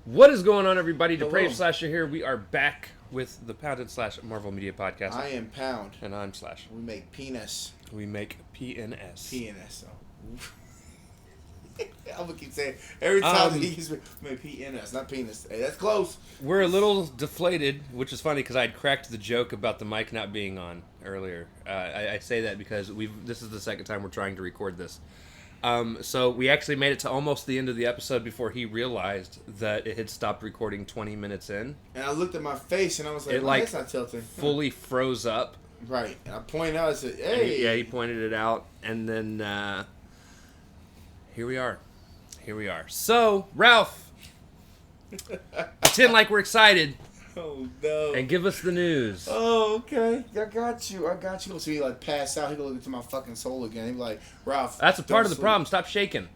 What is going on, everybody? Hello. Depraved Slasher here. We are back with the Pounded / Marvel Media Podcast. I am Pound. And I'm Slash. We make penis. We make PNS. PNS. I'm gonna keep saying every time he gives me PNS, not penis. Hey, that's close. We're a little deflated, which is funny because I had cracked the joke about the mic not being on earlier. I say that because this is the second time we're trying to record this. So we actually made it to almost the end of the episode before he realized that it had stopped recording 20 minutes in. And I looked at my face and I was like, it's not tilting. Fully froze up. Right. And I pointed out, I said, hey. He pointed it out. And then here we are. So, Ralph, pretend like we're excited. Oh, no. And give us the news. Oh, okay. I got you. So he pass out. He go look into my fucking soul again. He be like, Ralph. That's a part of the problem. Stop shaking.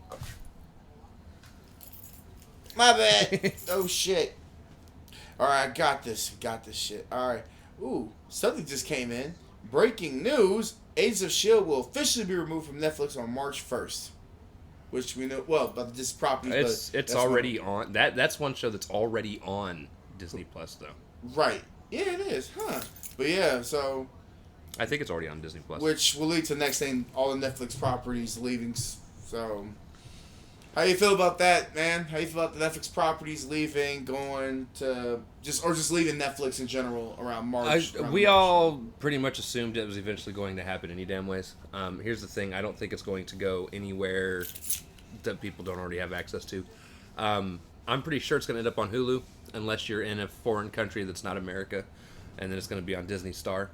My bad. Oh, shit. All right, I got this shit. All right. Ooh, something just came in. Breaking news. Agents of S.H.I.E.L.D. will officially be removed from Netflix on March 1st. Which we know, well, but this property. It's already on. That's one show that's already on Disney Plus, though. Right. Yeah, it is, huh? But yeah, so. I think it's already on Disney Plus. Which will lead to the next thing, all the Netflix properties leaving. So, how you feel about that, man? How you feel about the Netflix properties leaving, going to just leaving Netflix in general around March? We all pretty much assumed it was eventually going to happen any damn ways. Here's the thing: I don't think it's going to go anywhere that people don't already have access to. I'm pretty sure it's going to end up on Hulu, unless you're in a foreign country that's not America, and then it's going to be on Disney Star.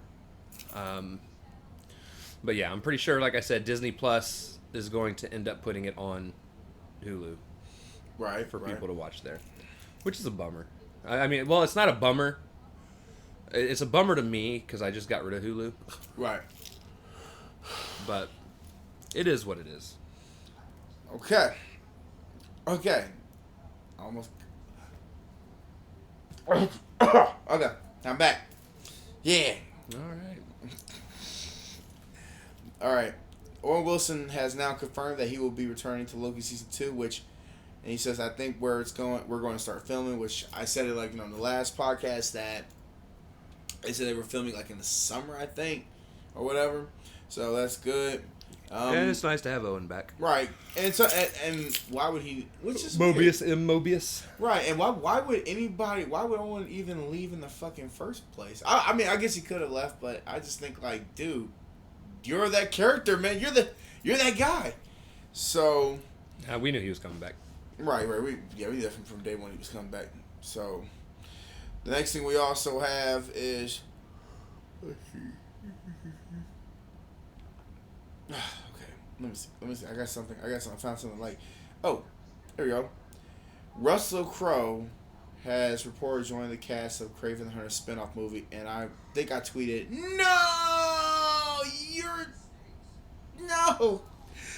But yeah, I'm pretty sure, like I said, Disney Plus is going to end up putting it on Hulu, right, for people to watch there, which is a bummer. I mean, well, it's not a bummer. It's a bummer to me because I just got rid of Hulu. Right. But it is what it is. Okay. Almost. Okay, I'm back. Yeah. All right. Owen Wilson has now confirmed that he will be returning to Loki season 2, and he says, I think where it's going, we're going to start filming, which I said it on the last podcast that they said they were filming in the summer, I think, or whatever. So that's good. And it's nice to have Owen back. Right. And so and why would he, which is Mobius weird. Mobius. Right. And why would Owen even leave in the fucking first place? I mean, I guess he could have left, but I just think dude, you're that character, man. You're that guy. So we knew he was coming back. Right. We knew from day one he was coming back. So the next thing we also have is let's see. Okay. Let me see. I got something. I found something oh, there we go. Russell Crowe has reported joining the cast of Kraven the Hunter spinoff movie, and I think I tweeted,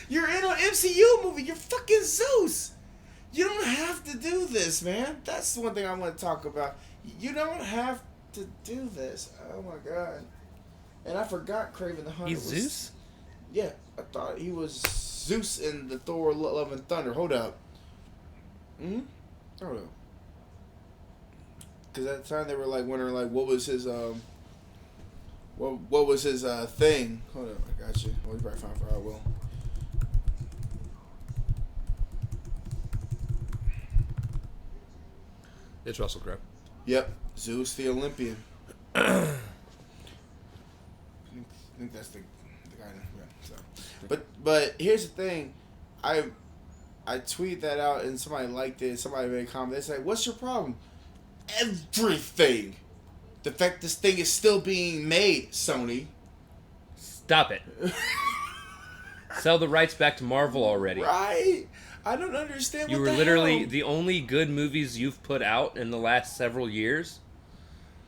you're in an MCU movie. You're fucking Zeus. You don't have to do this, man. That's the one thing I want to talk about. You don't have to do this. Oh my god. And I forgot Kraven the Hunter. He's Zeus? Yeah, I thought he was Zeus in the Thor Love and Thunder. Hold up. Hold up. Because at the time they were wondering what was his what was his thing. Hold up, I got you. Well, you probably find for I will. It's Russell Crowe. Yep, Zeus the Olympian. I think that's the guy. Yeah, so. But here's the thing, I tweeted that out and somebody liked it. Somebody made a comment. They said, "What's your problem?" Everything. The fact this thing is still being made, Sony. Stop it. Sell the rights back to Marvel already. Right. I don't understand. You were literally the only good movies you've put out in the last several years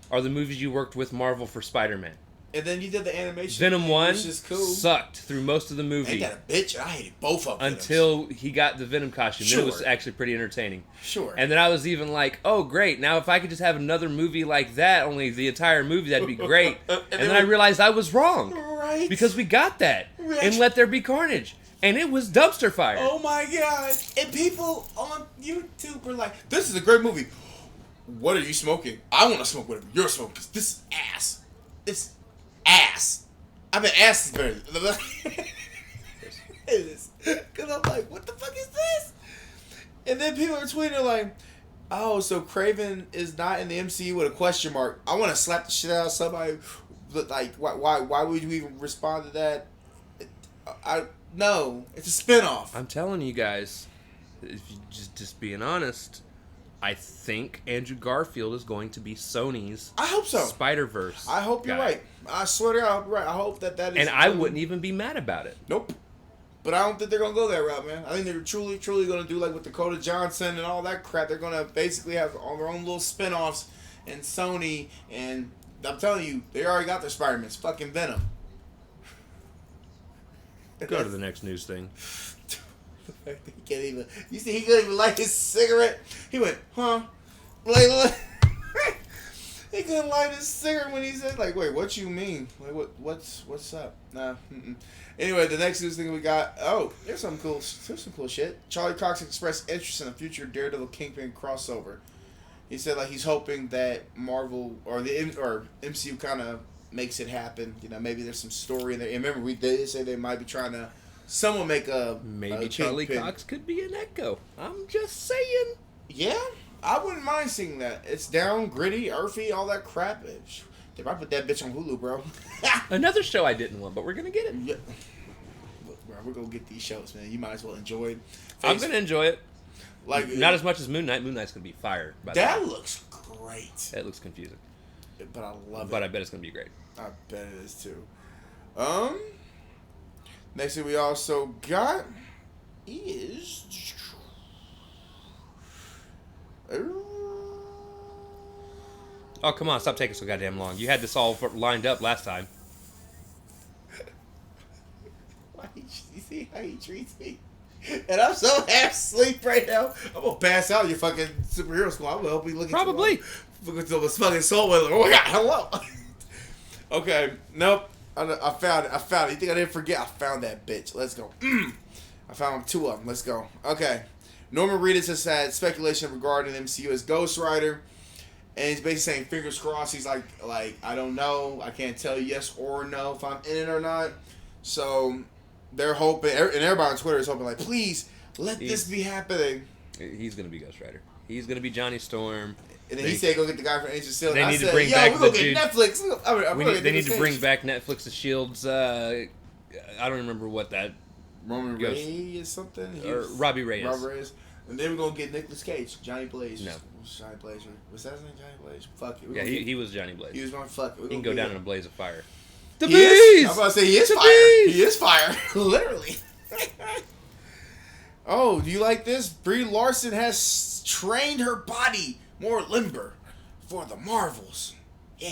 are the movies you worked with Marvel for Spider-Man. And then you did the animation. Venom 1 which is cool. Sucked through most of the movie. Ain't that a bitch? I hated both of them. Until he got the Venom costume. Sure. Then it was actually pretty entertaining. Sure. And then I was even like, oh, great. Now if I could just have another movie like that, only the entire movie, that'd be great. and then I realized I was wrong. Right. Because we got that. Right. And Let There Be Carnage. And it was dumpster fire. Oh my god! And people on YouTube were like, "This is a great movie. What are you smoking? I want to smoke whatever you're smoking. 'Cause this is ass. It's ass. I mean, ass is better." It is. Because I'm like, what the fuck is this? And then people are tweeting like, "Oh, so Craven is not in the MCU with a question mark." I want to slap the shit out of somebody. Like, why would you even respond to that? No, it's a spinoff. I'm telling you guys, if you just being honest, I think Andrew Garfield is going to be Sony's I hope so. Spider-Verse. I hope you're right. I swear to God, I hope you're right. I hope that is. And I wouldn't even be mad about it. Nope. But I don't think they're going to go that route, man. I think they're truly going to do like with Dakota Johnson and all that crap. They're going to basically have all their own little spinoffs and Sony. And I'm telling you, they already got their Spider-Man. It's fucking Venom. Go to the next news thing. He can't even. You see, he couldn't even light his cigarette. He went, huh? Like, he couldn't light his cigarette when he said, like, wait, what you mean? Like, what's up? Nah. Mm-mm. Anyway, the next news thing we got. Oh, there's some cool shit. Charlie Cox expressed interest in a future Daredevil Kingpin crossover. He said like he's hoping that Marvel or MCU kind of makes it happen. You know, maybe there's some story in there. And remember, we did say they might be trying to. Someone make maybe a Charlie Kingpin. Cox could be an Echo. I'm just saying. Yeah, I wouldn't mind seeing that. It's down, gritty, earthy, all that crap. They might put that bitch on Hulu, bro. Another show I didn't want, but we're gonna get it. Yeah. Bro, we're gonna get these shows, man. You might as well enjoy it. I'm gonna enjoy it. Like not as much as Moon Knight. Moon Knight's gonna be fire. That looks great. It looks confusing. But I love it. But I bet it's gonna be great. I bet it is too. Next thing we also got is Oh, come on, stop taking so goddamn long. You had this all lined up last time. You see how he treats me? And I'm so half asleep right now. I'm gonna pass out in your fucking superhero school. I'm gonna help you look at Probably. Look at this fucking soul. Like, oh my god, hello. Okay, nope. I found it. You think I didn't forget? I found that bitch. Let's go. I found two of them. Let's go. Okay. Norman Reedus has had speculation regarding the MCU as Ghost Rider. And he's basically saying, fingers crossed. He's like, I don't know. I can't tell you yes or no if I'm in it or not. So they're hoping, and everybody on Twitter is hoping, like, please let this be happening. He's gonna be Ghost Rider. He's gonna be Johnny Storm. And then he said, "Go get the guy from Agent of Shield." They And need I said, to bring "Yo, back we're gonna the get dude. Netflix." They need to bring back Netflix's Shield's. I don't remember what that. Roman Ghost. Reigns or something. Or Robbie Reyes. Robbie Reyes. And then we're gonna get Nicolas Cage, Johnny Blaze. No. Johnny Blaze. Was that his name, Johnny Blaze? Fuck it. Yeah, he was Johnny Blaze. He was going fuck it. He can go down in a blaze of fire. The bees! I'm about to say he is The fire. bees! He is fire, literally. Oh, do you like this? Brie Larson has trained her body more limber for the Marvels. Yeah.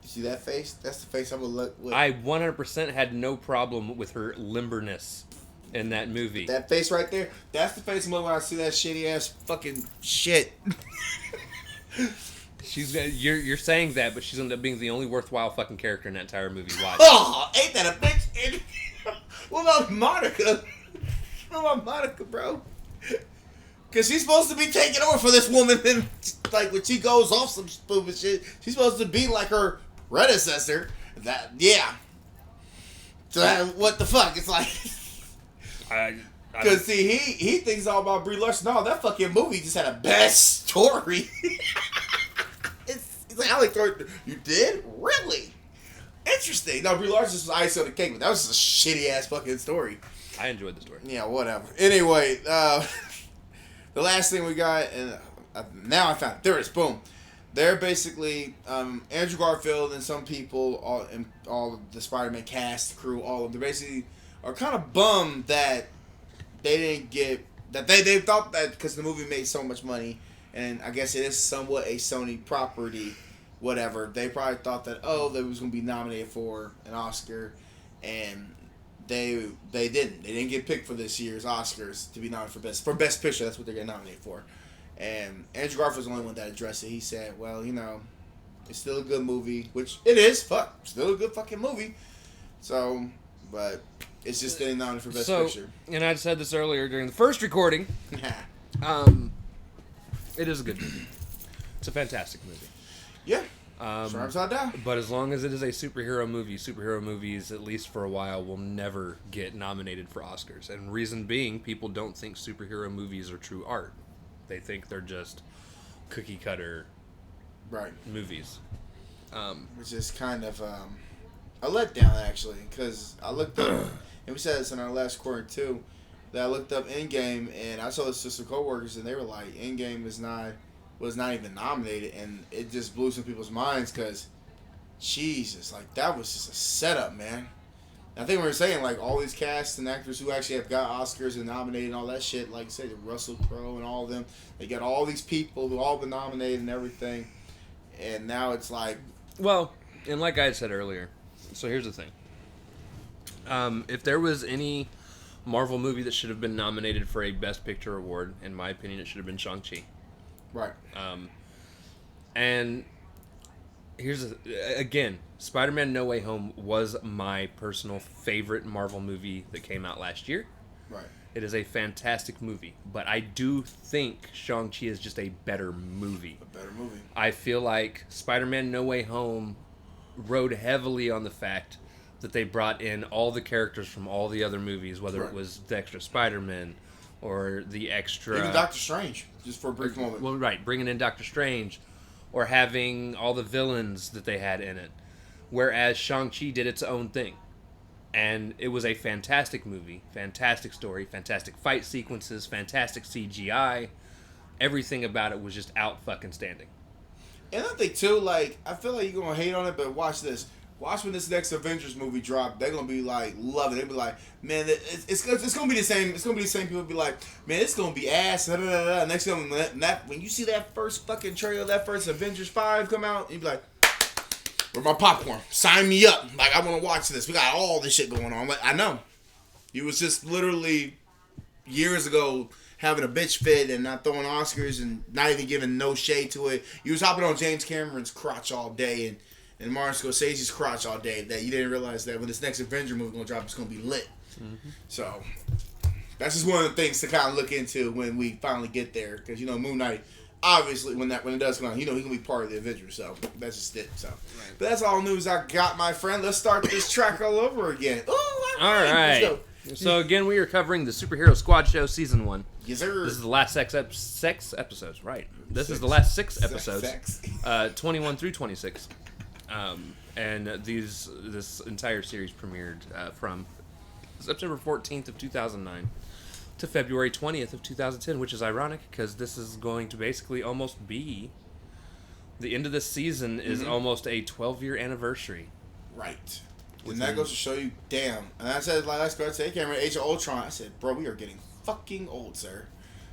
You see that face? That's the face I would look with. I 100% had no problem with her limberness in that movie. That face right there, that's the face I'm looking when I see that shitty ass fucking shit. You're saying that, but she's ended up being the only worthwhile fucking character in that entire movie. Watch. Oh, ain't that a bitch? What about Monica? What about Monica, bro? Because she's supposed to be taking over for this woman, and like when she goes off some stupid shit, she's supposed to be like her predecessor. So what the fuck? It's like, because see, he thinks all about Brie Larson. No, that fucking movie just had a best story. It's like, I like you did really interesting. No, Brie Larson was icing on the cake, but that was just a shitty ass fucking story. I enjoyed the story. Yeah, whatever. Anyway, the last thing we got, and now I found it. There it is. Boom. They're basically Andrew Garfield and some people, all of the Spider-Man cast, crew, all of them. They basically are kind of bummed that they didn't get that. They thought that because the movie made so much money, and I guess it is somewhat a Sony property. Whatever. They probably thought that they was going to be nominated for an Oscar, and they didn't. They didn't get picked for this year's Oscars to be nominated for best picture. That's what they're getting nominated for. And Andrew Garfield's the only one that addressed it. He said, "Well, it's still a good movie, which it is. Fuck, still a good fucking movie." So but it's just getting nominated for Best So, Picture. and I said this earlier during the first recording. It is a good movie. It's a fantastic movie. Yeah. Sharp's out down. But as long as it is a superhero movies, at least for a while, will never get nominated for Oscars. And reason being, people don't think superhero movies are true art. They think they're just cookie cutter movies. Which is kind of a letdown, actually, because I looked up, and we said this in our last quarter too, that I looked up Endgame, and I told this to some coworkers, and they were like, Endgame was not even nominated, and it just blew some people's minds, because Jesus, like, that was just a setup, man. I think we were saying, like, all these casts and actors who actually have got Oscars and nominated and all that shit, like you said, Russell Crowe and all of them, they got all these people who all been nominated and everything, and now it's like... Well, and like I said earlier, so here's the thing. If there was any Marvel movie that should have been nominated for a Best Picture award, in my opinion, it should have been Shang-Chi. Right. And here's again, Spider-Man No Way Home was my personal favorite Marvel movie that came out last year. Right. It is a fantastic movie, but I do think Shang-Chi is just a better movie. A better movie. I feel like Spider-Man No Way Home rode heavily on the fact that they brought in all the characters from all the other movies, whether it was the extra Spider-Man or the extra... Even Doctor Strange, just for a brief moment. Well, right, bringing in Doctor Strange, or having all the villains that they had in it. Whereas Shang-Chi did its own thing. And it was a fantastic movie, fantastic story, fantastic fight sequences, fantastic CGI. Everything about it was just out fucking standing. And I think, too, like, I feel like you're going to hate on it, but watch this. Watch when this next Avengers movie drop. They're gonna be like loving it. They'll be like, man, it's gonna be the same. It's gonna be the same people be like, man, it's gonna be ass. Da, da, da, da. Next time, when you see that first fucking trailer, that first Avengers 5 come out, you be like, where's my popcorn? Sign me up. Like, I want to watch this. We got all this shit going on. Like, I know. You was just literally years ago having a bitch fit and not throwing Oscars and not even giving no shade to it. You was hopping on James Cameron's crotch all day and Martin Scorsese's crotch all day, that you didn't realize that when this next Avenger movie gonna drop, it's gonna be lit. Mm-hmm. So that's just one of the things to kind of look into when we finally get there, because you know Moon Knight, obviously when it does come out, you know he's gonna be part of the Avengers. So that's just it. So, but that's all news I got, my friend. Let's start this track all over again. Ooh, all right. Let's go. So again, we are covering the Superhero Squad Show Season 1. Yes, sir. This is the last six episodes, right? This is the last 6 episodes, 21 through 26. And this entire series premiered from September 14th of 2009 to February 20th of 2010, which is ironic because this is going to basically almost be the end of this season is almost a 12-year anniversary. Right. And that goes to show you, damn. And I said, like, I can't remember Age of Ultron. I said, bro, we are getting fucking old, sir.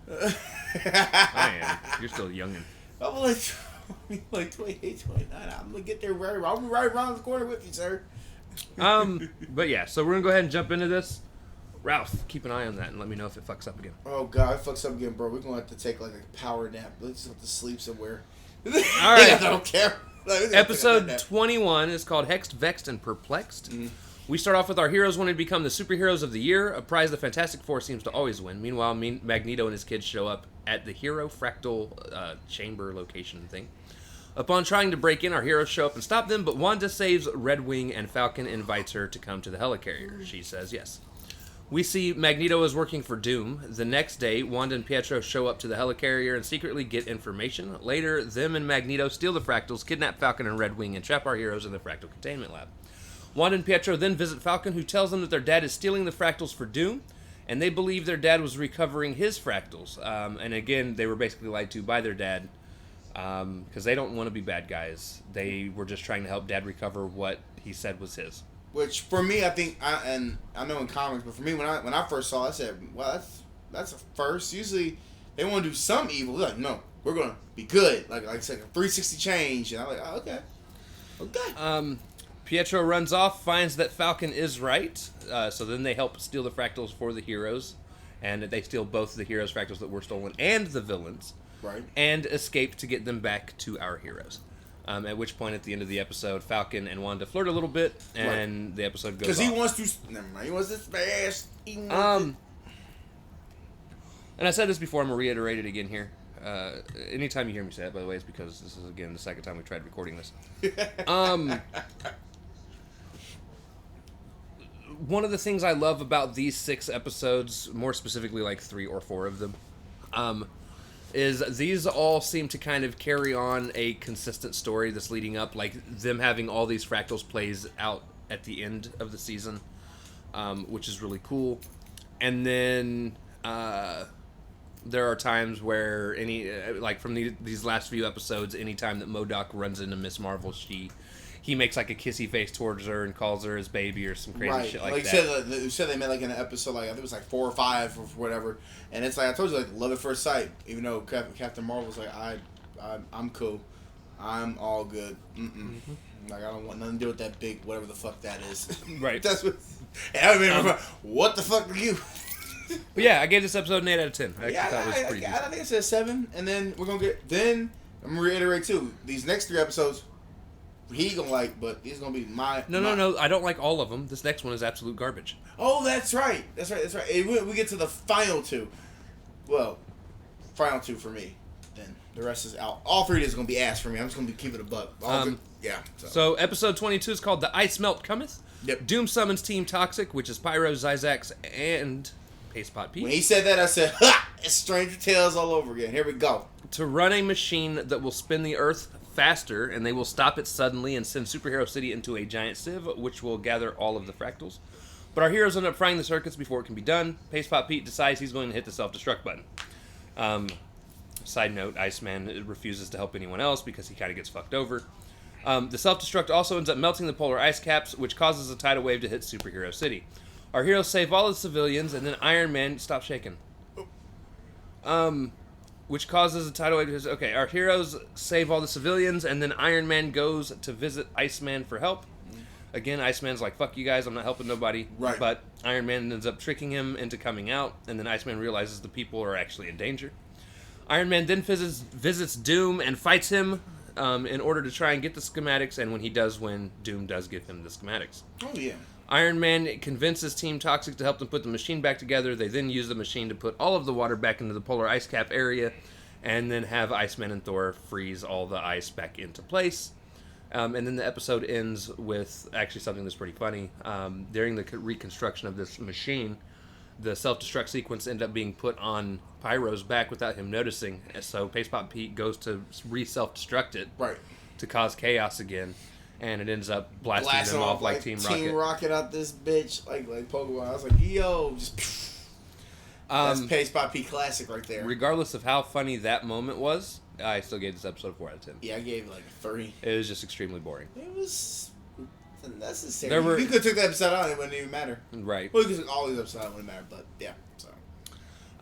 I am. You're still youngin'. I'm like 28, 29. I'm gonna get there right. I'll be right around the corner with you, sir. But yeah, so we're gonna go ahead and jump into this. Ralph, keep an eye on that and let me know if it fucks up again. Oh god, it fucks up again, bro. We're gonna have to take like a power nap. Let's just have to sleep somewhere. All right, I don't care. Episode 21 is called Hexed, Vexed, and Perplexed. We start off with our heroes wanting to become the superheroes of the year, a prize the Fantastic Four seems to always win. Meanwhile, Magneto and his kids show up at the Hero Fractal chamber location thing. Upon trying to break in, our heroes show up and stop them, but Wanda saves Red Wing and Falcon invites her to come to the helicarrier. She says yes. We see Magneto is working for Doom. The next day, Wanda and Pietro show up to the helicarrier and secretly get information. Later, them and Magneto steal the Fractals, kidnap Falcon and Red Wing, and trap our heroes in the Fractal Containment Lab. Wanda and Pietro then visit Falcon, who tells them that their dad is stealing the Fractals for Doom, and they believe their dad was recovering his Fractals. And again, they were basically lied to by their dad, because they don't want to be bad guys. They were just trying to help Dad recover what he said was his. Which for me, I think, and I know in comics, but for me, when I first saw it, I said, well, that's a first. Usually, they want to do some evil. They're like, no, we're gonna be good. Like I said, a 360 change, and I'm like, oh, okay. Pietro runs off, finds that Falcon is right. So then they help steal the Fractals for the heroes, and they steal both the heroes' Fractals that were stolen and the villains. Right. And escape to get them back to our heroes. At which point, at the end of the episode, Falcon and Wanda flirt a little bit, and the episode goes off. Because he wants to... Never mind. He wants to smash. And I said this before, I'm going to reiterate it again here. Anytime you hear me say that, by the way, is because this is, again, the second time we tried recording this. One of the things I love about these 6 episodes, more specifically like 3 or 4 of them, is these all seem to kind of carry on a consistent story that's leading up, like them having all these fractals plays out at the end of the season, which is really cool. And then there are times where like from these last few episodes, anytime that MODOK runs into Miss Marvel, he makes like a kissy face towards her and calls her his baby or some crazy shit like that. You said they met like in an episode, like I think it was like 4 or 5 or whatever, and it's like I told you, like love at first sight. Even though Captain Marvel was like, I'm cool, I'm all good. Like I don't want nothing to do with that big whatever the fuck that is. Right. That's what. And I mean, what the fuck are you? But yeah, I gave this episode an 8 out of 10. I thought it was pretty I think it said 7, and then we're gonna get. Then I'm gonna reiterate too. These next 3 episodes. He gonna like, but he's gonna be my... No, I don't like all of them. This next one is absolute garbage. Oh, that's right. We get to the final 2. Well, final 2 for me. Then the rest is out. All 3 is gonna be ass for me. I'm just gonna be keeping it a buck. Yeah. So episode 22 is called The Ice Melt Cometh. Yep. Doom summons Team Toxic, which is Pyro, Zyzax, and Paste Pot Pete. When he said that, I said, ha! It's Stranger Tales all over again. Here we go. To run a machine that will spin the Earth faster, and they will stop it suddenly and send Superhero City into a giant sieve, which will gather all of the fractals. But our heroes end up frying the circuits before it can be done. Paste Pot Pete decides he's going to hit the self-destruct button. Side note, Iceman refuses to help anyone else because he kind of gets fucked over. The self-destruct also ends up melting the polar ice caps, which causes a tidal wave to hit Superhero City. Our heroes save all the civilians, and then Iron Man... Stop shaking. Which causes a tidal wave to... Okay, our heroes save all the civilians, and then Iron Man goes to visit Iceman for help. Again, Iceman's like, fuck you guys, I'm not helping nobody. Right. But Iron Man ends up tricking him into coming out, and then Iceman realizes the people are actually in danger. Iron Man then visits Doom and fights him in order to try and get the schematics, and when he does win, Doom does give him the schematics. Oh, yeah. Iron Man convinces Team Toxic to help them put the machine back together. They then use the machine to put all of the water back into the polar ice cap area, and then have Iceman and Thor freeze all the ice back into place. And then the episode ends with actually something that's pretty funny. During the reconstruction of this machine, the self-destruct sequence ended up being put on Pyro's back without him noticing. So Paste Pot Pete goes to re-self-destruct it to cause chaos again. And it ends up blasting them off like Team Rocket. Team Rocket out this bitch, like Pokemon. I was like, yo, just... That's Paste Pot Pete classic right there. Regardless of how funny that moment was, I still gave this episode a 4 out of 10. Yeah, I gave it like a 3. It was just extremely boring. It was unnecessary. You could have took that episode out and it wouldn't even matter. Right. Well, because all these episodes wouldn't matter, but yeah, so.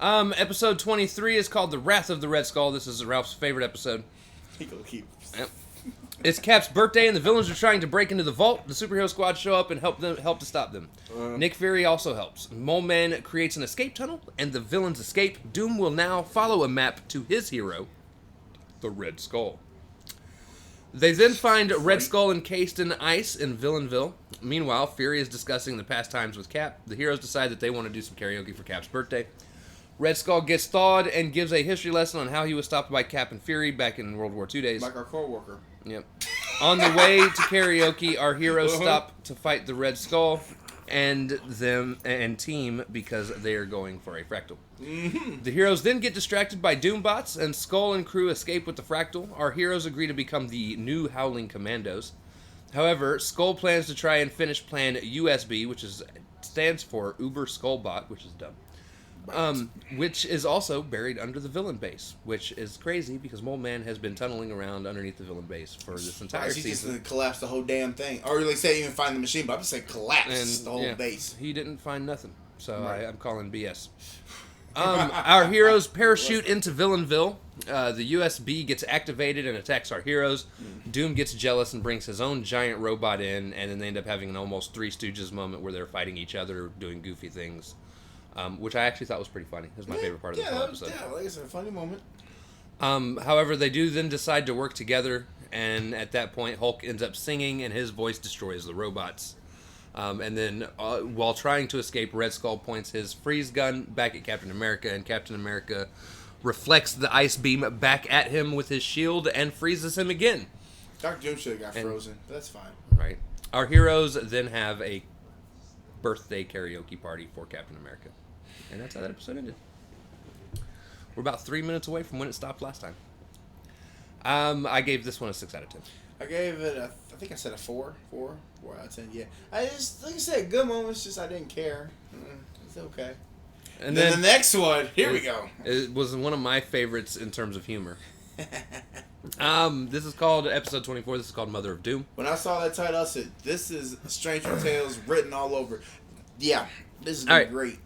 Episode 23 is called The Wrath of the Red Skull. This is Ralph's favorite episode. He gonna keep... Yep. It's Cap's birthday, and the villains are trying to break into the vault. The superhero squad show up and help to stop them. Nick Fury also helps. Mole Man creates an escape tunnel, and the villains escape. Doom will now follow a map to his hero, the Red Skull. They then find Red Skull encased in ice in Villainville. Meanwhile, Fury is discussing the past times with Cap. The heroes decide that they want to do some karaoke for Cap's birthday. Red Skull gets thawed and gives a history lesson on how he was stopped by Cap and Fury back in World War II days. Like our co-worker. Yep. On the way to karaoke, our heroes stop to fight the Red Skull and team because they are going for a fractal. The heroes then get distracted by Doombots, and Skull and crew escape with the fractal. Our heroes agree to become the new Howling Commandos. However, Skull plans to try and finish Plan USB, which stands for Uber Skullbot, which is dumb. Which is also buried under the villain base, which is crazy because Mole Man has been tunneling around underneath the villain base for this entire season. He just collapsed the whole damn thing. Or they say even find the machine, but I'm just saying collapse the whole base. He didn't find nothing, so I'm calling BS. Our heroes parachute into Villainville. The USB gets activated and attacks our heroes. Doom gets jealous and brings his own giant robot in, and then they end up having an almost Three Stooges moment where they're fighting each other, doing goofy things. Which I actually thought was pretty funny. It was my favorite part of the whole episode. Yeah, like I said, a funny moment. However, they do then decide to work together, and at that point, Hulk ends up singing, and his voice destroys the robots. And then, while trying to escape, Red Skull points his freeze gun back at Captain America, and Captain America reflects the ice beam back at him with his shield and freezes him again. Dr. Doom should have got frozen, but that's fine. Right. Our heroes then have a birthday karaoke party for Captain America. And that's how that episode ended. We're about 3 minutes away from when it stopped last time. I gave this one a 6 out of 10. I gave it I think I said a 4 out of 10. Yeah, I just, like I said, good moments. Just I didn't care. It's okay. And then the next one. Here we go. It was one of my favorites in terms of humor. This is called episode 24. This is called Mother of Doom. When I saw that title, I said, "This is Stranger Tales written all over." Yeah, this is gonna be great.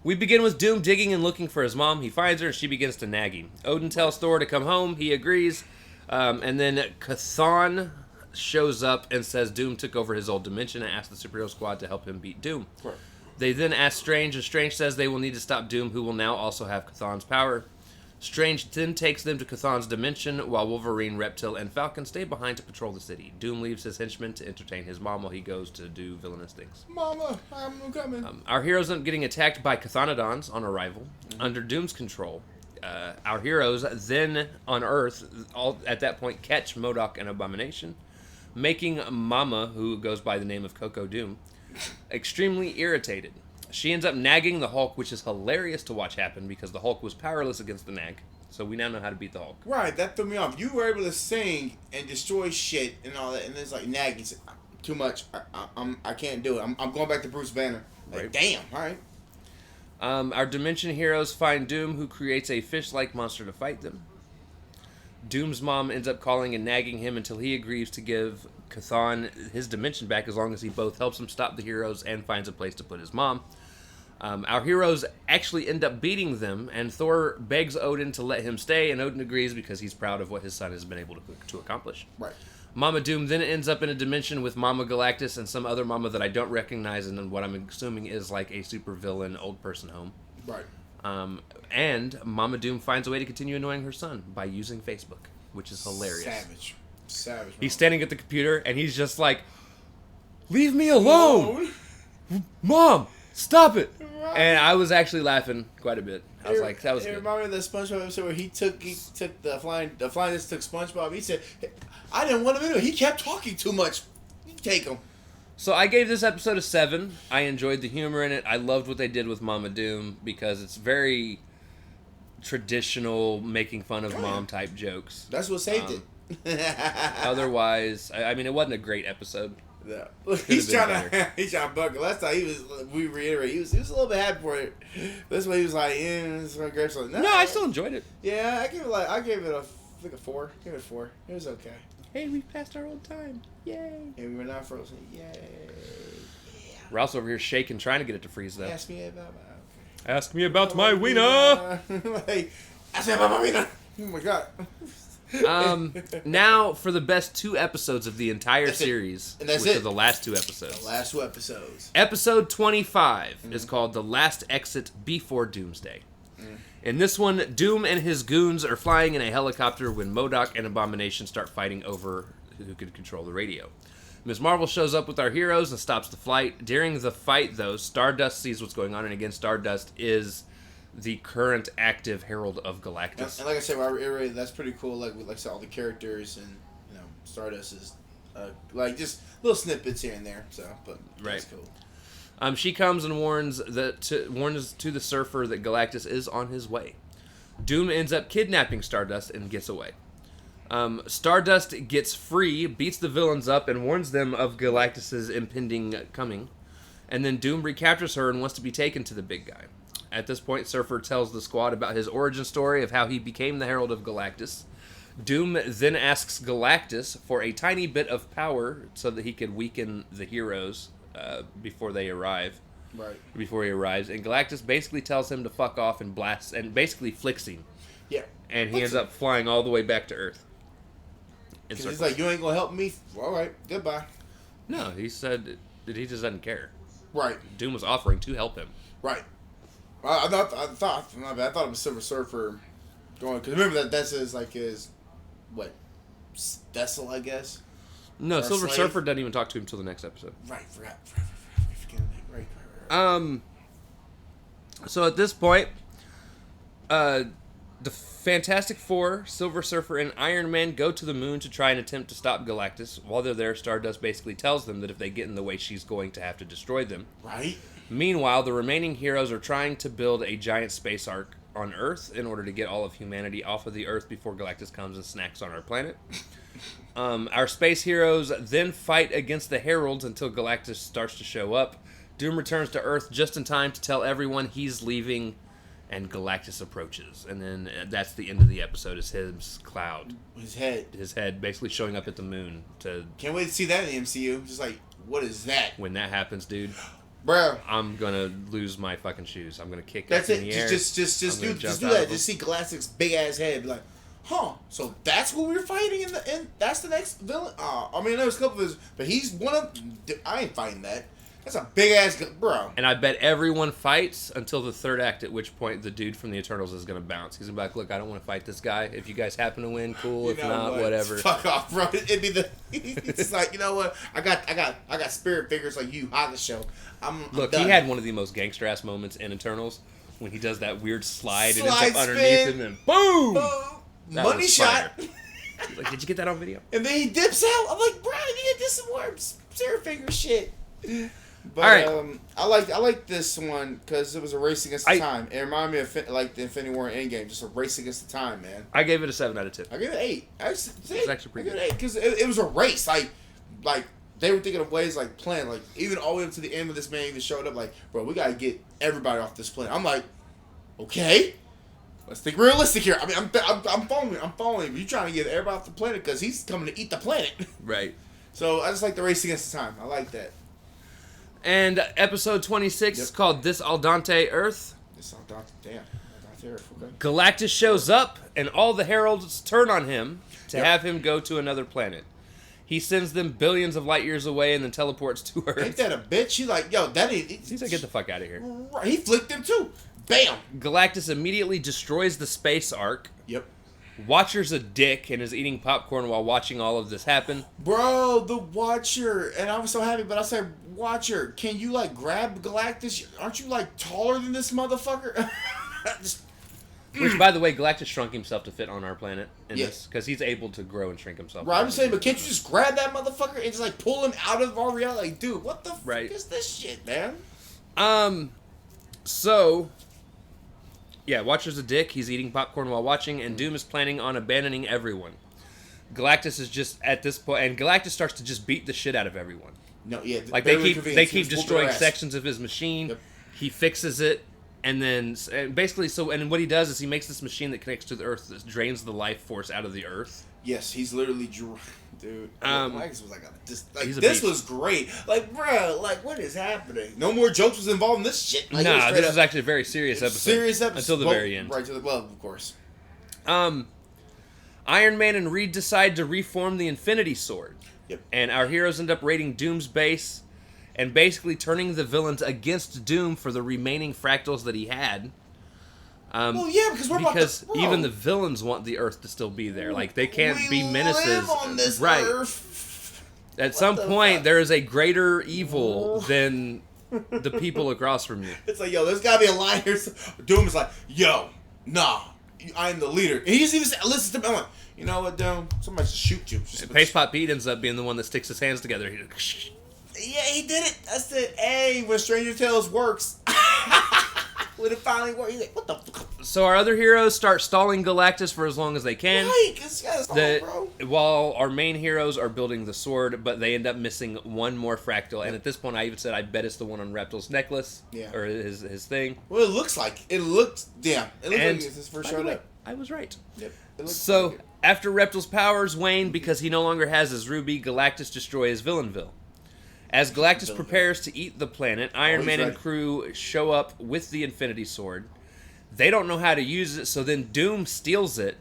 We begin with Doom digging and looking for his mom. He finds her and she begins to nag him. Odin tells Thor to come home. He agrees. And then Chthon shows up and says Doom took over his old dimension and asks the superhero squad to help him beat Doom. Right. They then ask Strange, and Strange says they will need to stop Doom, who will now also have Chthon's power. Strange then takes them to Chthon's dimension, while Wolverine, Reptile, and Falcon stay behind to patrol the city. Doom leaves his henchmen to entertain his mom while he goes to do villainous things. Mama, I'm coming. Our heroes end up getting attacked by Chthonodons on arrival. Under Doom's control, our heroes then, on Earth, all at that point, catch MODOK and Abomination, making Mama, who goes by the name of Coco Doom, extremely irritated. She ends up nagging the Hulk, which is hilarious to watch happen because the Hulk was powerless against the nag. So we now know how to beat the Hulk. Right, that threw me off. You were able to sing and destroy shit and all that, and it's like nagging. Too much. I can't do it. I'm going back to Bruce Banner. Like, right. Damn. All right. Our Dimension heroes find Doom, who creates a fish-like monster to fight them. Doom's mom ends up calling and nagging him until he agrees to give Chthon his dimension back as long as he both helps him stop the heroes and finds a place to put his mom. Our heroes actually end up beating them, and Thor begs Odin to let him stay, and Odin agrees because he's proud of what his son has been able to accomplish. Right. Mama Doom then ends up in a dimension with Mama Galactus and some other Mama that I don't recognize, and what I'm assuming is like a supervillain old person home. Right. And Mama Doom finds a way to continue annoying her son by using Facebook, which is hilarious. Savage. He's standing at the computer, and he's just like, "Leave me alone! Mom, stop it!" Right. And I was actually laughing quite a bit. I was like, that was good. Remember the SpongeBob episode where he took the flying just took SpongeBob. He said, "I didn't want him to do it. He kept talking too much. You take him." So I gave this episode a 7. I enjoyed the humor in it. I loved what they did with Mama Doom because it's very traditional, making fun of mom type jokes. That's what saved it. Otherwise, I mean, it wasn't a great episode. No. He's trying to buckle. Last time we reiterate, he was a little bit happy for it. That's why he was like, it's gonna grab something. No, I still enjoyed it. Yeah, I gave it a 4. Give it a 4. It was okay. Hey, we passed our old time. Yay. And we were not frozen. Yay. Yeah. We're over here shaking, trying to get it to freeze, though. Ask me about my wiener. Hey, ask me about my wiener. Oh, my God. Now for the best 2 episodes of the entire series, and that's which are the last 2 episodes. The last 2 episodes. Episode 25 is called The Last Exit Before Doomsday. In this one, Doom and his goons are flying in a helicopter when MODOK and Abomination start fighting over who could control the radio. Ms. Marvel shows up with our heroes and stops the flight. During the fight, though, Stardust sees what's going on, and again, Stardust is the current active Herald of Galactus. And like I said, that's pretty cool. Like I said, all the characters and Stardust is like just little snippets here and there. So, but that's cool. She comes and warns to the Surfer that Galactus is on his way. Doom ends up kidnapping Stardust and gets away. Stardust gets free, beats the villains up, and warns them of Galactus's impending coming. And then Doom recaptures her and wants to be taken to the big guy. At this point, Surfer tells the squad about his origin story of how he became the Herald of Galactus. Doom then asks Galactus for a tiny bit of power so that he could weaken the heroes before they arrive. Right. Before he arrives. And Galactus basically tells him to fuck off and blasts, and basically flicks him. Yeah. And he ends up flying all the way back to Earth. He's like, you ain't gonna help me? All right, goodbye. No, he said that he just doesn't care. Right. Doom was offering to help him. Right. I thought it was Silver Surfer going, because remember that's his what vessel, I guess. No, Or Silver slave. Surfer doesn't even talk to him until the next episode. Right, forgot. Right. So at this point, the Fantastic Four, Silver Surfer, and Iron Man go to the moon to try and attempt to stop Galactus. While they're there, Stardust basically tells them that if they get in the way, she's going to have to destroy them. Right. Meanwhile, the remaining heroes are trying to build a giant space ark on Earth in order to get all of humanity off of the Earth before Galactus comes and snacks on our planet. Our space heroes then fight against the Heralds until Galactus starts to show up. Doom returns to Earth just in time to tell everyone he's leaving, and Galactus approaches. And then that's the end of the episode, is his cloud. His head Basically showing up at the moon. Can't wait to see that in the MCU. Just like, what is that? When that happens, dude, bro, I'm gonna lose my fucking shoes. I'm gonna kick that's up it. in the air. Just do that. Just see Galactic's big ass head. Be like, huh? So that's what we're fighting in the end. That's the next villain. I mean, there's a couple of his, but he's one of. I ain't fighting that. That's a big ass bro. And I bet everyone fights until the third act, at which point the dude from the Eternals is going to bounce. He's going to be like, look, I don't want to fight this guy. If you guys happen to win, cool. If not, whatever. Fuck off, bro. It'd be it's just like, you know what? I got spirit figures like you, Haga show. I'm Look, done. he had one of the most gangster ass moments in Eternals when he does that weird slide and Slide it's up underneath spin. and then boom! That Money was shot. fire. He's like, did you get that on video? And then he dips out. I'm like, bro, you need to do some more spirit finger shit. But All right. I like this one because it was a race against the time. It reminded me of like the Infinity War Endgame, just a race against the time, man. I gave it a 7 out of 10. I give it 8. It's actually pretty good because it was a race. Like they were thinking of ways like plan, like even all the way up to the end when this man even showed up. Like, bro, we gotta get everybody off this planet. I'm like, okay, let's think realistic here. I mean, I'm following. You trying to get everybody off the planet because he's coming to eat the planet. Right. So I just like the race against the time. I like that. And episode 26 is called This Aldante Earth. This Aldante, damn. Aldante Earth, okay. Galactus shows up, and all the heralds turn on him to have him go to another planet. He sends them billions of light years away and then teleports to Earth. Ain't that a bitch? She's like, yo, that ain't... He's like, get the fuck out of here. Right, he flicked him too. Bam! Galactus immediately destroys the space ark. Yep. Watcher's a dick and is eating popcorn while watching all of this happen. Bro, the Watcher. And I was so happy, but I said, Watcher, can you, like, grab Galactus? Aren't you, like, taller than this motherfucker? Which, by the way, Galactus shrunk himself to fit on our planet in this, because he's able to grow and shrink himself. Right, I'm just saying, but can't you just grab that motherfucker and just, like, pull him out of our reality? Like, dude, what the fuck is this shit, man? So... yeah, Watcher's a dick. He's eating popcorn while watching, and Doom is planning on abandoning everyone. Galactus is just at this point, and Galactus starts to just beat the shit out of everyone. No, yeah, like they keep destroying sections of his machine. Yep. He fixes it, and then basically, and what he does is he makes this machine that connects to the Earth that drains the life force out of the Earth. Yes, he's literally dude. Galactus was like, this was great. Like, bro, like, what is happening? No more jokes was involved in this shit. Like, nah, this is actually a very serious episode. Until the very end. Right to the of course. Iron Man and Reed decide to reform the Infinity Sword. Yep. And our heroes end up raiding Doom's base and basically turning the villains against Doom for the remaining fractals that he had. Well, yeah, because even the villains want the Earth to still be there. Like, they can't be menaces. Live on this right. Earth. At some point, there is a greater evil than the people across from you. It's like, yo, there's gotta be a line here. Doom is like, yo, nah, I'm the leader. And he just even listens to me. I'm like, you know what, Doom? Somebody should shoot you. Pace Pot Pete ends up being the one that sticks his hands together. Yeah, he did it. That's it. Hey, when Stranger Tales works. When it finally worked, he's like, what the fuck? So our other heroes start stalling Galactus for as long as they can. Right, while our main heroes are building the sword, but they end up missing one more fractal. And at this point, I even said, I bet it's the one on Reptile's necklace. Yeah. Or his thing. Well, it looks like. It looks like it's his first showed up. I was right. Yep. So, like after Reptile's powers wane because he no longer has his ruby, Galactus destroys Villainville. As Galactus prepares to eat the planet, Iron Man and crew show up with the Infinity Sword. They don't know how to use it, so then Doom steals it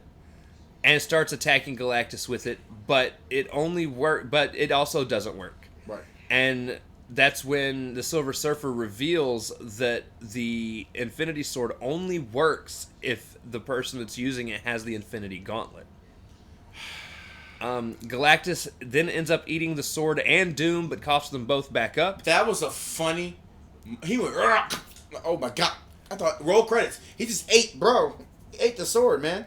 and starts attacking Galactus with it, but it also doesn't work. Right. And that's when the Silver Surfer reveals that the Infinity Sword only works if the person that's using it has the Infinity Gauntlet. Galactus then ends up eating the sword and Doom, but coughs them both back up. That was a funny. He went. Oh my god! I thought roll credits. He just ate, bro. He ate the sword, man.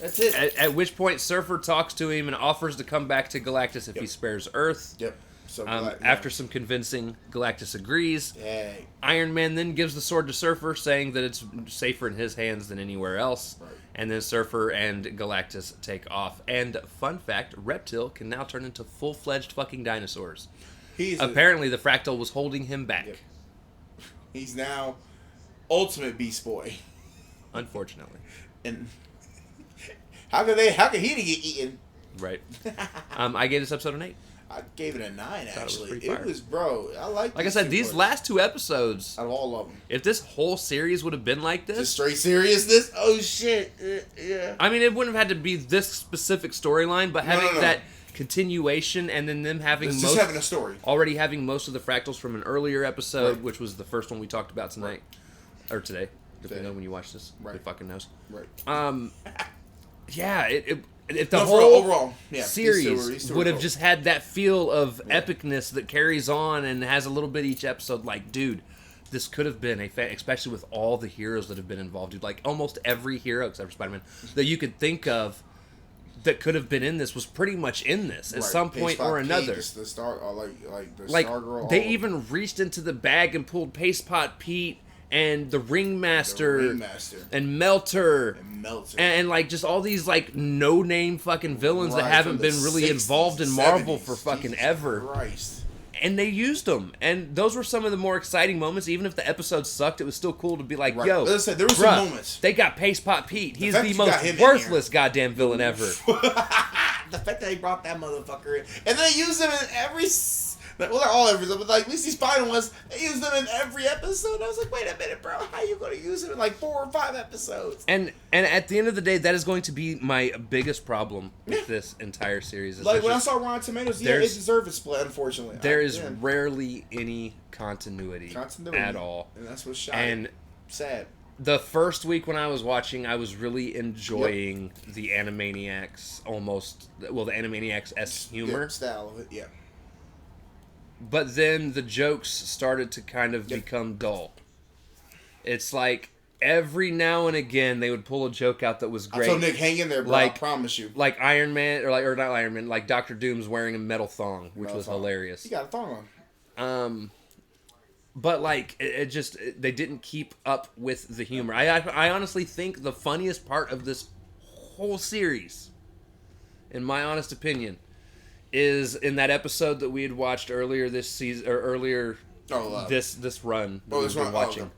That's it. At which point, Surfer talks to him and offers to come back to Galactus if he spares Earth. Yep. So after some convincing, Galactus agrees. Dang. Iron Man then gives the sword to Surfer, saying that it's safer in his hands than anywhere else. Right. And then Surfer and Galactus take off. And fun fact, Reptile can now turn into full-fledged fucking dinosaurs. Apparently, the Fractal was holding him back. Yep. He's now ultimate Beast Boy. Unfortunately. And how could he get eaten? Right. I gave this episode an 8. I gave it a 9, actually. It was, bro, I like I said, these last 2 episodes, out of all of them, if this whole series would have been like this... Just straight seriousness? Oh, shit. Yeah. I mean, it wouldn't have had to be this specific storyline, but having that continuation and then them having just having a story. Already having most of the fractals from an earlier episode, which was the first one we talked about tonight. Right. Or today. Depending on when you watch this. Right. Who fucking knows. Right. Yeah, if the whole overall series would have just had that feel of epicness that carries on and has a little bit each episode, like, dude, this could have been especially with all the heroes that have been involved, dude. Like, almost every hero, except for Spider-Man, that you could think of that could have been in this was pretty much in this at some point or another. The Star, the Star Girl. They even reached into the bag and pulled Paste Pot Pete and the Ringmaster and Melter and like just all these like no name fucking villains that haven't been really involved in Marvel for fucking ever. Christ. And they used them, and those were some of the more exciting moments. Even if the episode sucked, it was still cool to be like, "Yo, there were some moments. They got Paste Pot Pete. He's the most worthless goddamn villain ever." The fact that they brought that motherfucker in, and they used him in every. Well, not all episodes, but like at least these final ones, they used them in every episode. I was like, wait a minute, bro, how are you going to use them in like 4 or 5 episodes? And at the end of the day, that is going to be my biggest problem with this entire series. Like when I saw Rotten Tomatoes, it deserved a split. Unfortunately, there is rarely any continuity at all, and that's what's shocking. And sad. The first week when I was watching, I was really enjoying the Animaniacs the Animaniacs-esque humor style of it, yeah. But then the jokes started to kind of become dull. It's like every now and again they would pull a joke out that was great. I told Nick, hang in there, bro. I promise you. Like Iron Man, or not Iron Man, like Dr. Doom's wearing a metal thong, which was hilarious. He got a thong on. But like they didn't keep up with the humor. I honestly think the funniest part of this whole series, in my honest opinion, is in that episode that we had watched earlier this season, or earlier this run that we've been watching.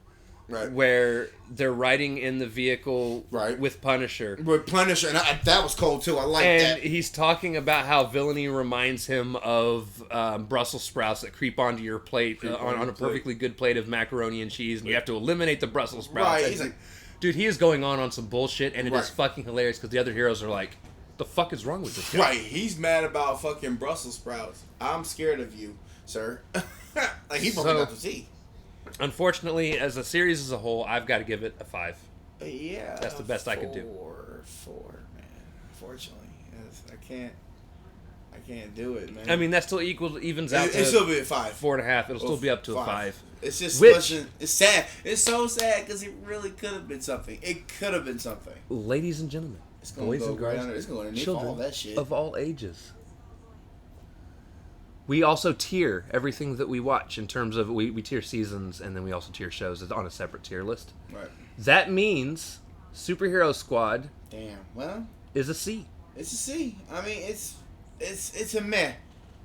Right. Where they're riding in the vehicle with Punisher. With Punisher, and that was cold too. I like that. And he's talking about how villainy reminds him of Brussels sprouts that creep onto your plate on a perfectly good plate of macaroni and cheese, and you have to eliminate the Brussels sprouts. Right. He's like, dude, he is going on some bullshit, and it is fucking hilarious because the other heroes are like, the fuck is wrong with this guy? Right, he's mad about fucking Brussels sprouts. I'm scared of you, sir. Like, he broke it out to see. Unfortunately, as a series as a whole, I've got to give it a 5. Yeah. That's the best I could do. 4, man. Unfortunately. I can't do it, man. I mean, that still evens out to... It'll still be a 5. 4.5. It'll still be up to a 5. It's just it's sad. It's so sad because it really could have been something. It could have been something. Ladies and gentlemen. It's going to go right under. It's going to all that shit. Of all ages. We also tier everything that we watch in terms of we tier seasons, and then we also tier shows on a separate tier list. Right. That means Superhero Squad. Damn. Well, is a C. It's a C. I mean, it's a meh.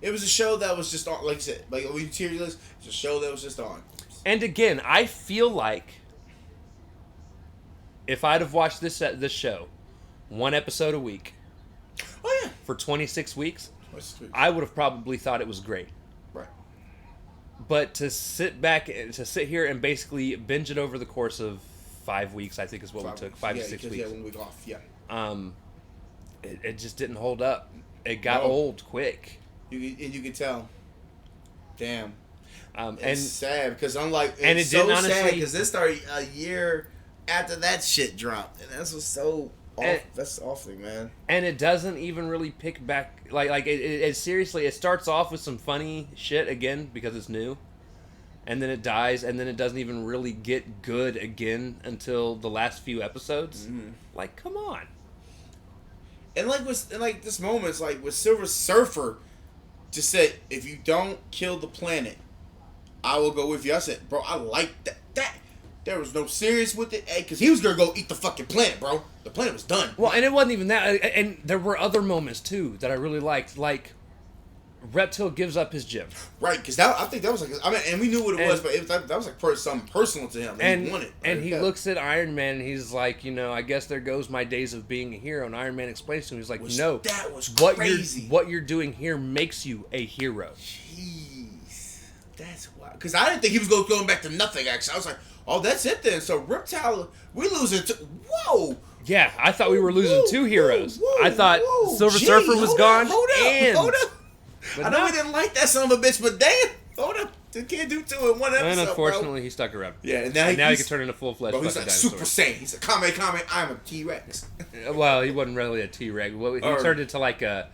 It was a show that was just on, like I said, like we tier list. It's a show that was just on. And again, I feel like if I'd have watched this show 1 episode a week. Oh yeah. For 26 weeks, I would have probably thought it was great. Right. But to sit here and basically binge it over the course of 5 weeks, I think is what we took. 5 to 6 weeks. Yeah, 1 week off. Yeah. It just didn't hold up. It got old quick. You can tell. Damn. And it's sad because it so didn't sad because this started a year after that shit dropped, and that's what's so That's awfully, man. And it doesn't even really pick back. Like it seriously, it starts off with some funny shit again because it's new. And then it dies, and then it doesn't even really get good again until the last few episodes. Mm-hmm. Like, come on. And this moment, it's like with Silver Surfer just said, if you don't kill the planet, I will go with you. I said, bro, I like that. There was no serious with it, because he was gonna go eat the fucking planet, bro. The planet was done. Well, and it wasn't even that. And there were other moments too that I really liked, like Reptile gives up his gem. Right, because I think that was and we knew what it was, but that was like something personal to him. And he wanted. And he looks at Iron Man and he's like, I guess there goes my days of being a hero. And Iron Man explains to him, he's like, no, that was crazy. What you're doing here makes you a hero. Jeez, that's wild. Because I didn't think he was going back to nothing. Actually, I was like, oh, that's it then. So Reptile, we losing. Whoa. Yeah, I thought we were losing two heroes. I thought Silver Surfer was gone. Hold up. I know we didn't like that son of a bitch, but damn, hold up. They can't do two in one episode, and unfortunately, he stuck around. Yeah, and now he can turn into full-fledged fucking dinosaur. He's like Super Saiyan. He's a Kame, I'm a T-Rex. Well, he wasn't really a T-Rex. Well, he turned into like a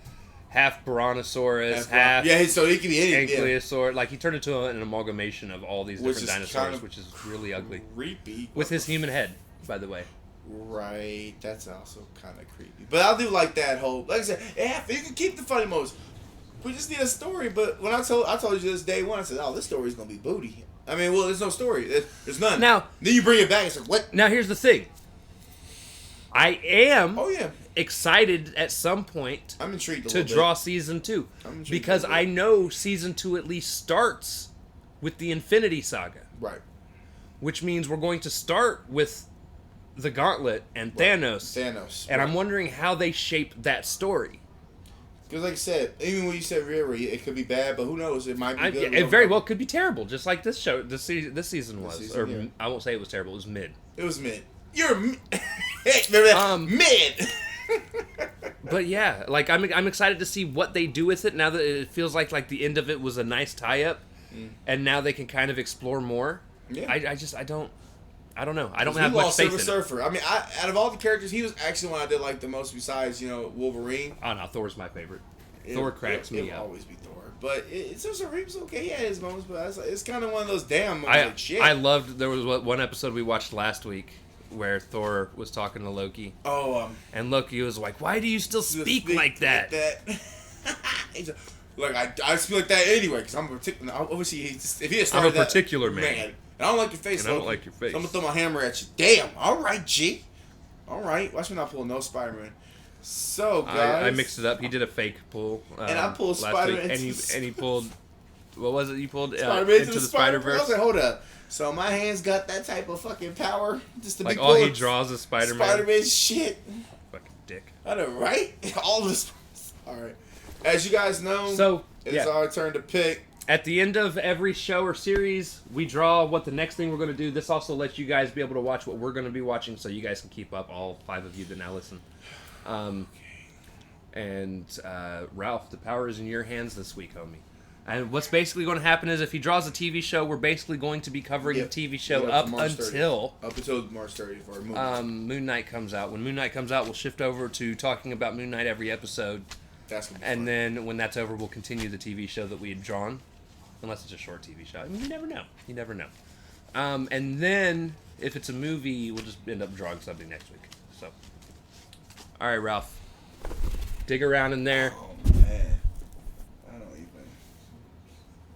half Brontosaurus, half yeah, so he can be anything. Ankylosaur. Like, he turned into an amalgamation of all these different dinosaurs, which is really ugly. Creepy. With his human head, by the way. Right, that's also kind of creepy. But I do like that whole, like I said, you can keep the funny moments. We just need a story. But when I told you this day one, I said, "Oh, this story's gonna be booty." I mean, well, there's no story. There's none. Now, then you bring it back. It's like, what? Now, here's the thing. I am excited at some point. I'm intrigued to draw season 2 because I know season 2 at least starts with the Infinity Saga, right? Which means we're going to start with the Gauntlet and Thanos. And I'm wondering how they shape that story. Because, like I said, even when you said Riri, it could be bad, but who knows? It might be good. It very well could be terrible, just like this show, this season was. I won't say it was terrible. It was mid. It was mid. You're hey, remember that? Mid. But yeah, like I'm excited to see what they do with it now that it feels like the end of it was a nice tie-up, and now they can kind of explore more. Yeah. I don't know. I don't have much faith in Surfer. I mean, out of all the characters, he was actually one I did like the most besides, Wolverine. Oh, no, Thor's my favorite. Thor cracks me up. It'll always be Thor. But Silver Surfer was okay. He had his moments, but it's kind of one of those damn moments. I loved, there was one episode we watched last week where Thor was talking to Loki. And Loki was like, why do you still speak like that? Look, I speak like that anyway, because I'm a particular, obviously, if he had started I'm a particular man. I don't like your face, I don't like your face. So I'm going to throw my hammer at you. Damn. All right, G. All right. Watch me not pull no Spider-Man. So, guys. I mixed it up. He did a fake pull. And I pulled Spider-Man. And he pulled... What was it you pulled? Spider-Man into the Spider-Verse. I was like, hold up. So my hands got that type of fucking power? Just to like, be all he draws is Spider-Man? Spider-Man shit. Fucking dick. I know, right? All this... All right. As you guys know, it's our turn to pick. At the end of every show or series, we draw what the next thing we're going to do. This also lets you guys be able to watch what we're going to be watching, so you guys can keep up, all 5 of you that now listen. Ralph, the power is in your hands this week, homie. And what's basically going to happen is if he draws a TV show, we're basically going to be covering the TV show up until March 30th for Moon Knight. Moon Knight comes out. When Moon Knight comes out, we'll shift over to talking about Moon Knight every episode. And then when that's over, we'll continue the TV show that we had drawn. Unless it's a short TV show. I mean, you never know. You never know. And then, if it's a movie, we'll just end up drawing something next week. So, all right, Ralph. Dig around in there. Oh, man. I don't even...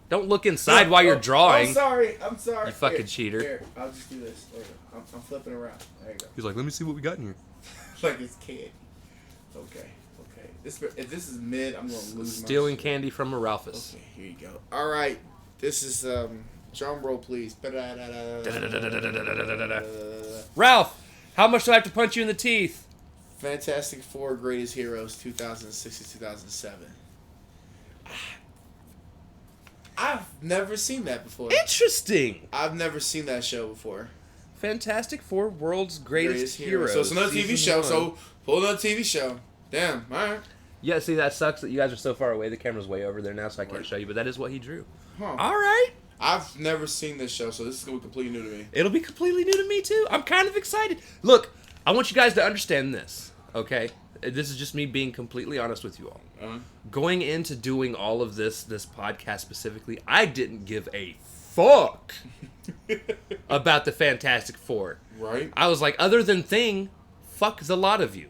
Don't look inside while you're drawing. I'm sorry. You fucking cheater. Here, I'll just do this. I'm flipping around. There you go. He's like, let me see what we got in here. Like it's candy. Okay. If this is mid, I'm going to lose Stealing candy from a Ralphus. Okay, here you go. All right. This is, drum roll, please. Ralph, how much do I have to punch you in the teeth? Fantastic Four Greatest Heroes, 2006 to 2007. I've never seen that before. Interesting. I've never seen that show before. Fantastic Four World's Greatest Heroes. So it's another TV show, so pull another TV show. Damn, all right. Yeah, see, that sucks that you guys are so far away. The camera's way over there now, so I can't show you, but that is what he drew. Huh. All right. I've never seen this show, so this is going to be completely new to me. It'll be completely new to me, too. I'm kind of excited. Look, I want you guys to understand this. Okay? This is just me being completely honest with you all. Uh-huh. Going into doing all of this podcast specifically, I didn't give a fuck about the Fantastic Four. Right. I was like, other than Thing, fuck the lot of you.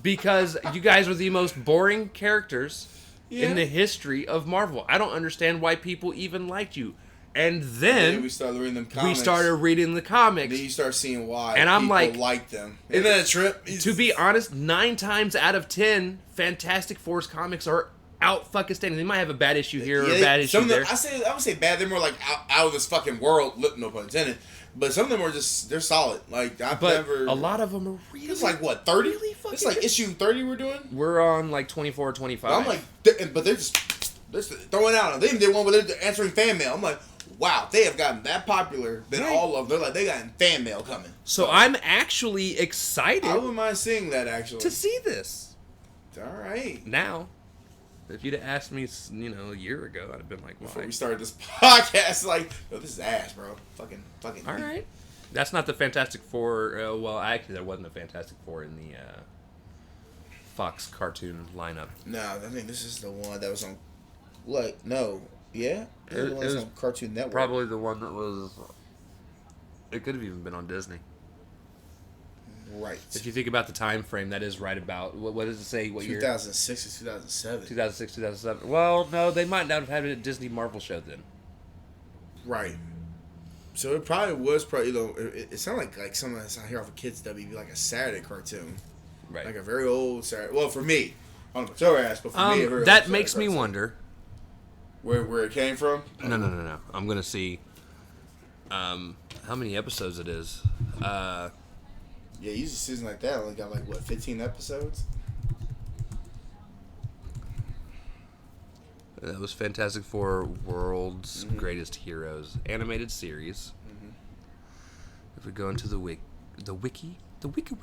Because you guys are the most boring characters in the history of Marvel. I don't understand why people even liked you. And then we started reading them comics. We started reading the comics. Then you start seeing why and I'm people like them. Isn't that a trip? To be honest, 9 times out of 10, Fantastic Four's comics are out fucking standing. They might have a bad issue here or a bad issue there. I would say bad. They're more like out of this fucking world. No pun intended. But some of them are just, they're solid. Like, a lot of them are really... It's like, what, 30? Really fucking it's like issue 30 we're doing? We're on, like, 24 or 25. But I'm like, but they're just throwing out. They even did one where they're answering fan mail. I'm like, wow, they have gotten that popular than all of them. They're like, they got fan mail coming. So I'm actually excited. I wouldn't mind seeing that, actually. To see this. All right. Now... If you'd have asked me, a year ago, I'd have been like, "Why?" Before we started this podcast, like, yo, this is ass, bro. Fucking. All right. That's not the Fantastic Four. Well, actually, there wasn't a Fantastic Four in the Fox cartoon lineup. No, I think this is the one that was on. No, yeah, it was on Cartoon Network. Probably the one that was. It could have even been on Disney. Right. If you think about the time frame, that is right about what does it say? What 2006 year? 2006 to 2007. 2006, 2007. Well, no, they might not have had a Disney Marvel show then. Right. So it probably was it sounded like something that's not here off of Kids WB, like a Saturday cartoon. Right. Like a very old Saturday. Well, for me, I don't know about your ass, but for me, a very that old makes me cartoon. wonder where it came from. No. I'm gonna see. How many episodes it is? Yeah, usually a season like that only got 15 episodes? That was Fantastic Four World's Greatest Heroes animated series. Mm-hmm. If we go into the wiki. That's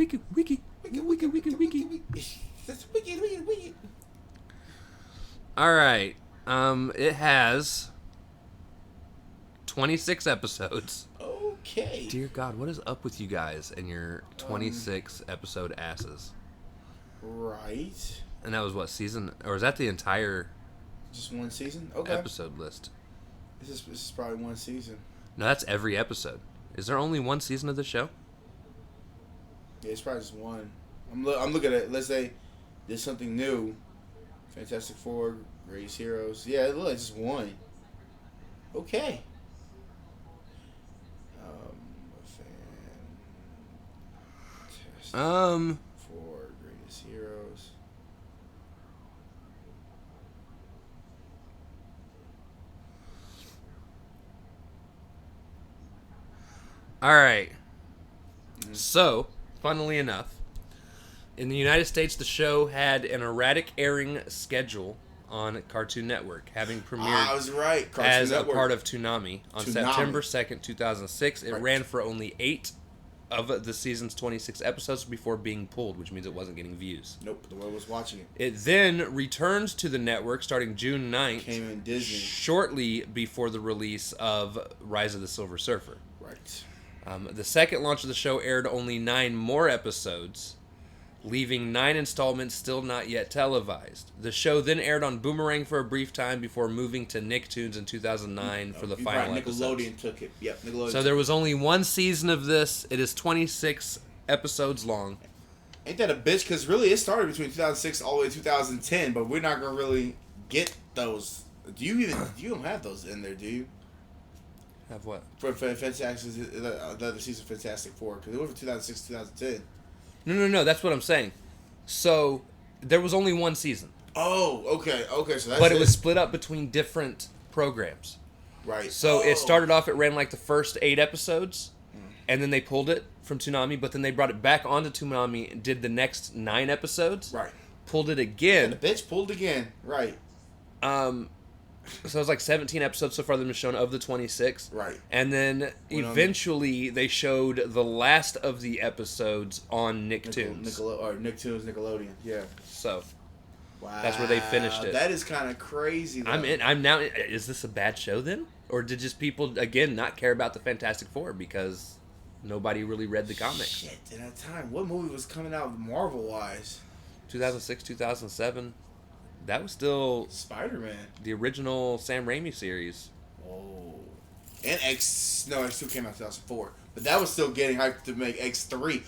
wiki. All right. It has 26 episodes. Okay. Dear God, what is up with you guys and your 26 episode asses? Right. And that was what season, or is that the entire? Just one season. Okay. Episode list. This is probably one season. No, that's every episode. Is there only one season of the show? Yeah, it's probably just one. I'm looking at it. Let's say there's something new. Fantastic Four, Greatest Heroes. Yeah, it looks like just one. Okay. Four Greatest Heroes. All right. So, funnily enough, in the United States, the show had an erratic airing schedule on Cartoon Network, having premiered I was right. Cartoon as Network. a part of Toonami on September 2nd, 2006. It ran for only 8 of the season's 26 episodes before being pulled, which means it wasn't getting views. Nope, the world was watching it. It then returns to the network starting June 9th. Came in Disney. Shortly before the release of Rise of the Silver Surfer. Right. The second launch of the show aired only 9 more episodes, leaving 9 installments still not yet televised. The show then aired on Boomerang for a brief time before moving to Nicktoons in 2009 for the final episode. Nickelodeon took it. Yep, Nickelodeon. So there was only one season of this. It is 26 episodes long. Ain't that a bitch? Because really, it started between 2006 all the way to 2010, but we're not gonna really get those. You don't have those in there, do you? Have what? For Fantastic, the other season, Fantastic Four, because it went from 2006 to 2010. No. That's what I'm saying. So there was only one season. Oh, okay. So that's but it was split up between different programs. Right. So it started off. It ran like the first 8 episodes, and then they pulled it from Toonami. But then they brought it back onto Toonami and did the next 9 episodes. Right. Pulled it again. Yeah, the bitch pulled again. Right. So it was like 17 episodes so far that have been shown of the 26. Right. And then eventually they showed the last of the episodes on Nicktoons. Nicktoons, Nickelodeon. Yeah. So. Wow. That's where they finished it. That is kind of crazy, though. I'm now. Is this a bad show then? Or did just people, again, not care about the Fantastic Four because Nobody really read the comics. Shit, at that time, what movie was coming out Marvel-wise? 2006, 2007. That was still Spider-Man. the original Sam Raimi series. Whoa. And X2 came out in 2004. But that was still getting hyped to make X3.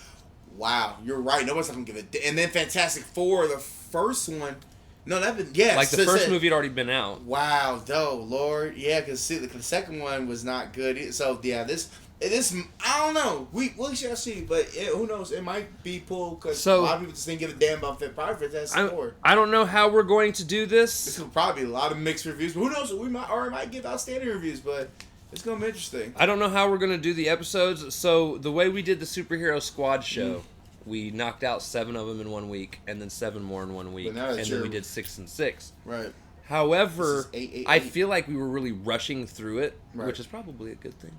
Wow, you're right. Nobody's not going to give it. And then Fantastic Four, the first one. No, that been, yeah. Like the first movie had already been out. Wow, though, Lord. Yeah, because the second one was not good. So, yeah, this, I don't know. We shall see. But who knows? It might be pulled because a lot of people just didn't give a damn about Fantastic Four. I don't know how we're going to do this. This will probably be a lot of mixed reviews. But who knows? We might give outstanding reviews, but it's going to be interesting. I don't know how we're going to do the episodes. So the way we did the Superhero Squad show, we knocked out 7 of them in 1 week, and then 7 more in 1 week, and then we did 6 and 6. Right. However, Eight, I feel like we were really rushing through it, right. which is probably a good thing.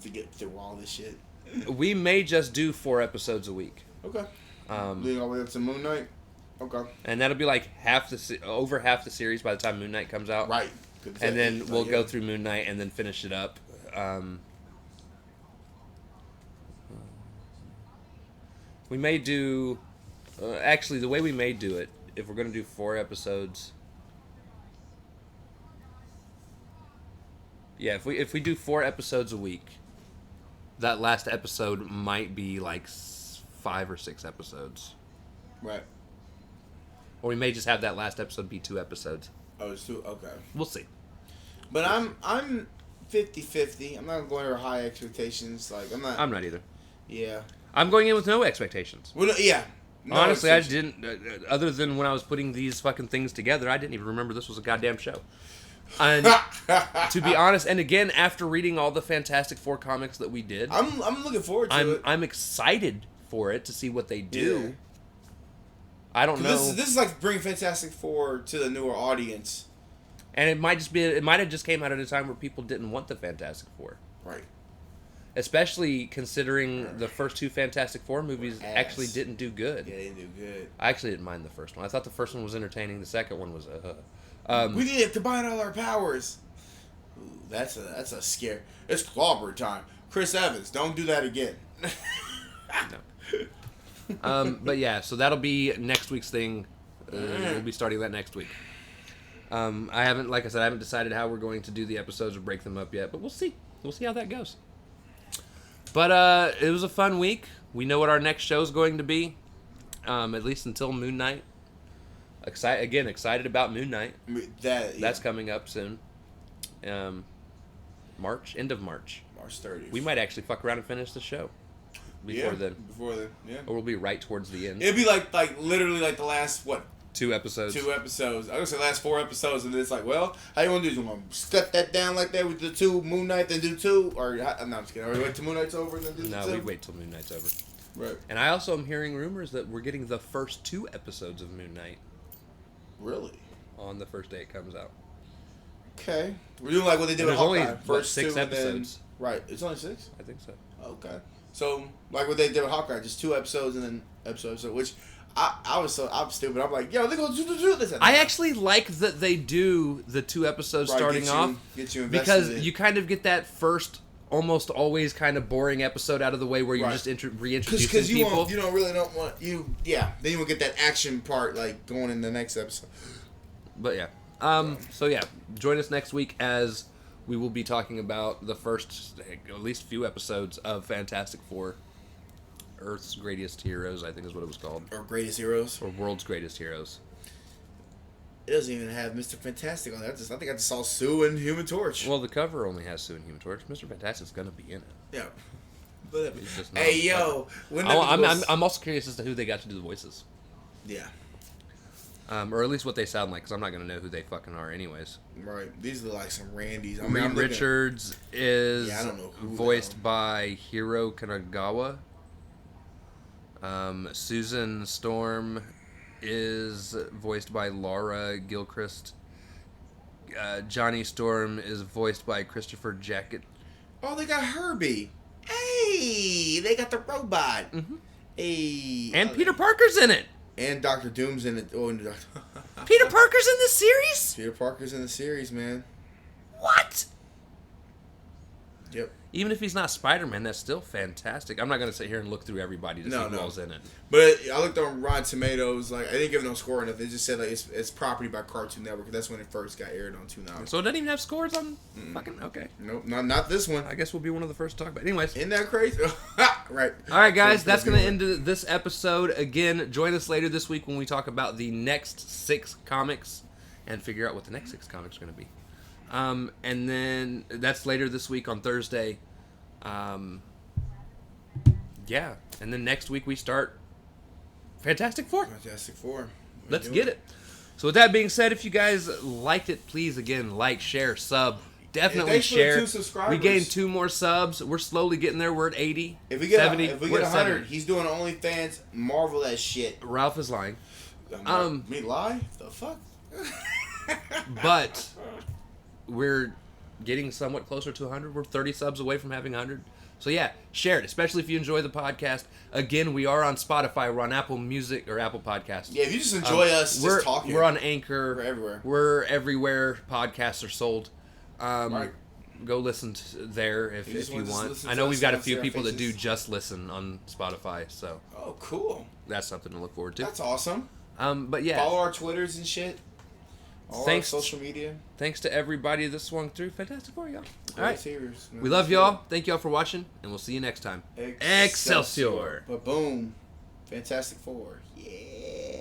To get through all this shit. We may just do 4 episodes a week. Okay. Leading all the way up to Moon Knight. Okay. And that'll be like over half the series by the time Moon Knight comes out. Right. And then we'll go through Moon Knight and then finish it up. We may do... actually, the way we may do it, if we're going to do 4 episodes... Yeah, if we do 4 episodes a week, that last episode might be like 5 or 6 episodes. Right. Or we may just have that last episode be 2 episodes. Oh, it's 2? Okay. We'll see. But I'm 50-50. I'm not going with high expectations. Like, I'm not either. Yeah. I'm going in with no expectations. Well, yeah. No honestly, I didn't. Other than when I was putting these fucking things together, I didn't even remember this was a goddamn show. And to be honest, and again, after reading all the Fantastic Four comics that we did, I'm looking forward to it. I'm excited for it to see what they do. Yeah. I don't know. This is like bringing Fantastic Four to the newer audience. And it might have just came out at a time where people didn't want the Fantastic Four. Right. Especially considering the first 2 Fantastic Four movies actually didn't do good. Yeah, they didn't do good. I actually didn't mind the first one. I thought the first one was entertaining. The second one was we need to combine all our powers. Ooh, that's a scare. It's clobber time. Chris Evans, don't do that again. No. But yeah, so that'll be next week's thing. We'll be starting that next week. I haven't decided how we're going to do the episodes or break them up yet, but we'll see. We'll see how that goes. But it was a fun week. We know what our next show is going to be, at least until Moon Knight. Excited about Moon Knight. That's coming up soon. March, end of March. March 30th. We might actually fuck around and finish the show before then. Yeah. Or we'll be right towards the end. It'd be like literally like the last 2 episodes. 2 episodes. I was gonna say last 4 episodes, and then it's like, well, how you want to do this? You want to step that down like that with the 2 Moon Knight, then do 2, or no, I'm just kidding. Or wait till Moon Knight's over and then do the 2. No, we wait till Moon Knight's over. Right. And I also am hearing rumors that we're getting the first 2 episodes of Moon Knight. Really? On the first day it comes out. Okay. We're doing like what they did with Hawkeye. Hawkeye. First 6 2 episodes. Right. It's only 6? I think so. Okay. So, like what they did with Hawkeye, just 2 episodes and then episode, which I'm stupid. I'm like, yo, they're going to do this. I actually like that they do the 2 episodes starting off. Get you invested because you kind of get that first, almost always kind of boring episode out of the way where you're just reintroducing because people. Because you don't want then you will get that action part like going in the next episode. But yeah. So yeah, join us next week as we will be talking about the first, at least few episodes of Fantastic Four. Earth's Greatest Heroes, I think is what it was called. Or Greatest Heroes. Or World's Greatest Heroes. It doesn't even have Mr. Fantastic on there. I think I just saw Sue and Human Torch. Well, the cover only has Sue and Human Torch. Mr. Fantastic's gonna be in it. Yeah. But hey, yo. I'm also curious as to who they got to do the voices. Yeah. Or at least what they sound like, because I'm not going to know who they fucking are anyways. Right. These are like some Randys. Reed Richards is voiced by Hiro Kanagawa. Susan Storm is voiced by Laura Gilchrist. Johnny Storm is voiced by Christopher Jacket. Oh, they got Herbie. Hey, they got the robot. Mm-hmm. Hey. And Peter Parker's in it. And Dr. Doom's in it. Oh, Peter Parker's in the series? Peter Parker's in the series, man. What? Yep. even if he's not Spider-Man, that's still fantastic. I'm not going to sit here and look through everybody to see who all's in it. But I looked on Rotten Tomatoes. Like, I didn't give it no score or nothing. It just said like it's property by Cartoon Network. That's when it first got aired on Toonami. So it doesn't even have scores on fucking... Okay. Nope, not this one. I guess we'll be one of the first to talk about it. Anyways. Isn't that crazy? Right. All right, guys. That's going to end this episode. Again, join us later this week when we talk about the next 6 comics and figure out what the next 6 comics are going to be. And then that's later this week on Thursday. Yeah. And then next week we start Fantastic Four. Fantastic Four. Let's get it. So with that being said, if you guys liked it, please, again, like, share, sub. Definitely share. We gained 2 more subs. We're slowly getting there. We're at 80. If we get 70, if we get 100, 70. He's doing OnlyFans. Marvel that shit. Ralph is lying. Me lie? The fuck? But we're getting somewhat closer to 100. We're 30 subs away from having 100. So yeah, share it, especially if you enjoy the podcast. Again, we are on Spotify. We're on Apple Music or Apple Podcasts. Yeah, if you just enjoy us just talking. We're on Anchor. We're everywhere. We're everywhere podcasts are sold. Right. Go listen there if you want. I know we've got a few people that do just listen on Spotify, so. Oh, cool. That's something to look forward to. That's awesome. But yeah. Follow our Twitters and shit. All our social media. Thanks to everybody that swung through. Fantastic Four, y'all. All right. No, we love y'all. Thank y'all for watching, and we'll see you next time. Excelsior. Ba-boom. Fantastic Four. Yeah.